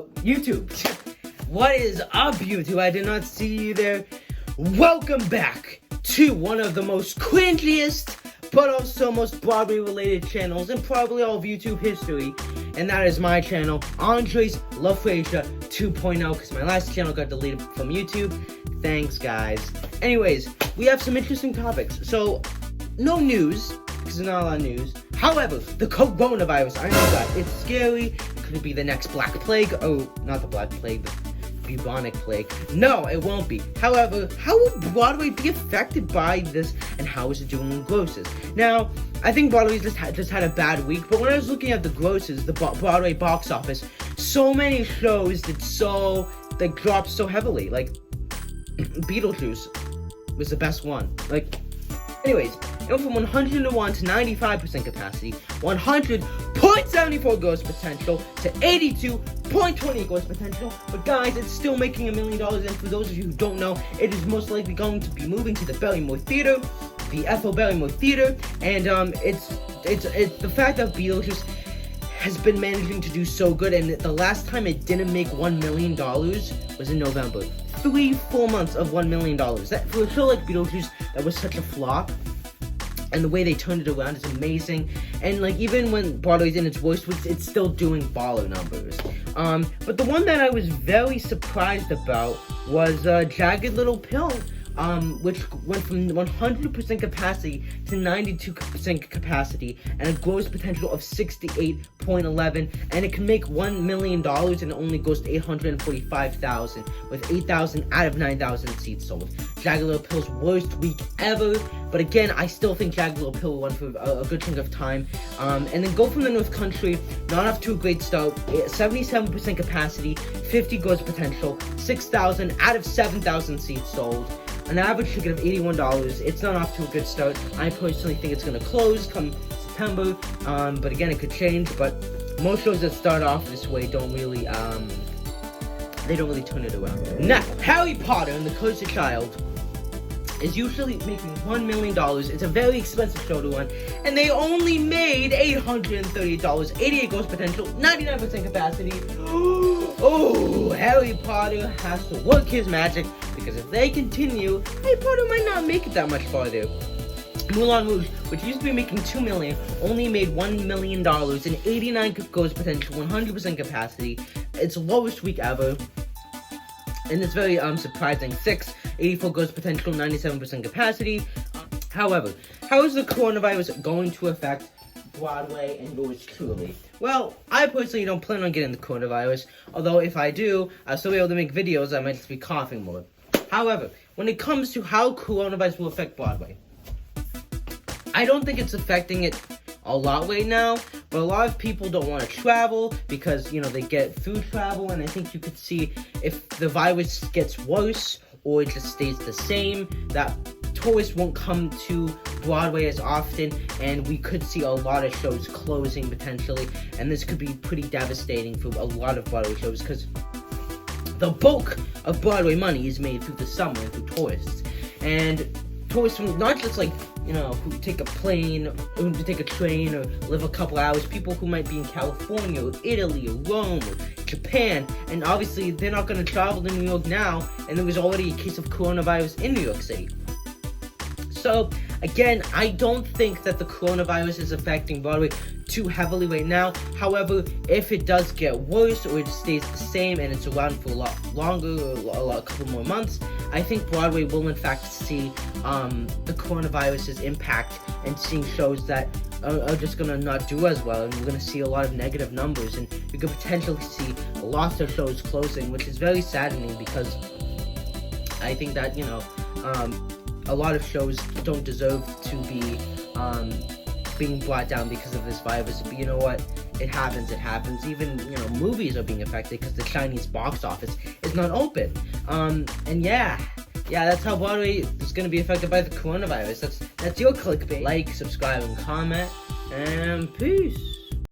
YouTube. What is up, YouTube? I did not see you there. Welcome back to one of the most cringiest, but also most Broadway-related channels in probably all of YouTube history. And that is my channel, Andre's Love for Asia 2.0, because my last channel got deleted from YouTube. Thanks, guys. Anyways, we have some interesting topics. So, no news, because there's not a lot of news. However, the coronavirus, I know that. It's scary. Could it be the next Black Plague? Oh, not the Black Plague, the bubonic plague. No, it won't be. However, how will Broadway be affected by this, and how is it doing in grosses? Now, I think Broadway just had a bad week, but when I was looking at the grosses, the Broadway box office, so many shows dropped so heavily. Like, Beetlejuice was the best one. Like, anyways, it went from 101 to 95% capacity, 100.74 gross potential to 82.20 gross potential. But guys, it's still making $1 million. And for those of you who don't know, it is most likely going to be moving to the Barrymore Theater, the Ethel Barrymore Theater, and it's the fact that Beetlejuice has been managing to do so good, and the last time it didn't make $1 million was in November. 3 full months of $1 million. That for a show like Beetlejuice that was such a flop, and the way they turned it around is amazing. And like, even when Broadway's in its worst weeks, it's still doing baller numbers. But the one that I was very surprised about was Jagged Little Pill, which went from 100% capacity to 92% capacity, and a gross potential of 68.11, and it can make $1 million, and it only goes to 845,000, with 8,000 out of 9,000 seats sold. Jagged Little Pill's worst week ever, but again, I still think Jagged Little Pill won for a good chunk of time. And then Go From the North Country, not off to a great start, 77% capacity, 50 gross potential, 6,000 out of 7,000 seats sold. An average ticket of $81. It's not off to a good start. I personally think it's going to close come September, but again, it could change. But most shows that start off this way don't really turn it around. Now, Harry Potter and the Cursed Child is usually making $1 million. It's a very expensive show to run, and they only made $830, 88 gross potential, 99% capacity. Oh, Harry Potter has to work his magic, because if they continue, Harry Potter might not make it that much farther. Moulin Rouge, which used to be making $2 million, only made $1 million, and 89 gross potential, 100% capacity. Its lowest week ever. And it's very surprising. 84 gross potential, 97% capacity. However, how is the coronavirus going to affect Broadway and yours truly? Well, I personally don't plan on getting the coronavirus, although if I do, I'll still be able to make videos. I might just be coughing more. However, when it comes to how coronavirus will affect Broadway, I don't think it's affecting it a lot right now, but a lot of people don't want to travel because, they get food travel, and I think you could see if the virus gets worse or it just stays the same, that tourists won't come to Broadway as often, and we could see a lot of shows closing potentially, and this could be pretty devastating for a lot of Broadway shows, because the bulk of Broadway money is made through the summer and through tourists, and tourists from not just who take a plane, or who take a train, or live a couple hours, people who might be in California, or Italy, or Rome, or Japan, and obviously they're not going to travel to New York now, and there was already a case of coronavirus in New York City. So, again, I don't think that the coronavirus is affecting Broadway too heavily right now. However, if it does get worse or it stays the same and it's around for a lot longer, or a couple more months, I think Broadway will in fact see the coronavirus's impact, and seeing shows that are just going to not do as well, and we're going to see a lot of negative numbers, and we could potentially see lots of shows closing, which is very saddening, because I think that, a lot of shows don't deserve to be being brought down because of this virus. But you know what? It happens. Even, movies are being affected because the Chinese box office is not open. And yeah, that's how Broadway is going to be affected by the coronavirus. That's your clickbait. Like, subscribe, and comment, and peace.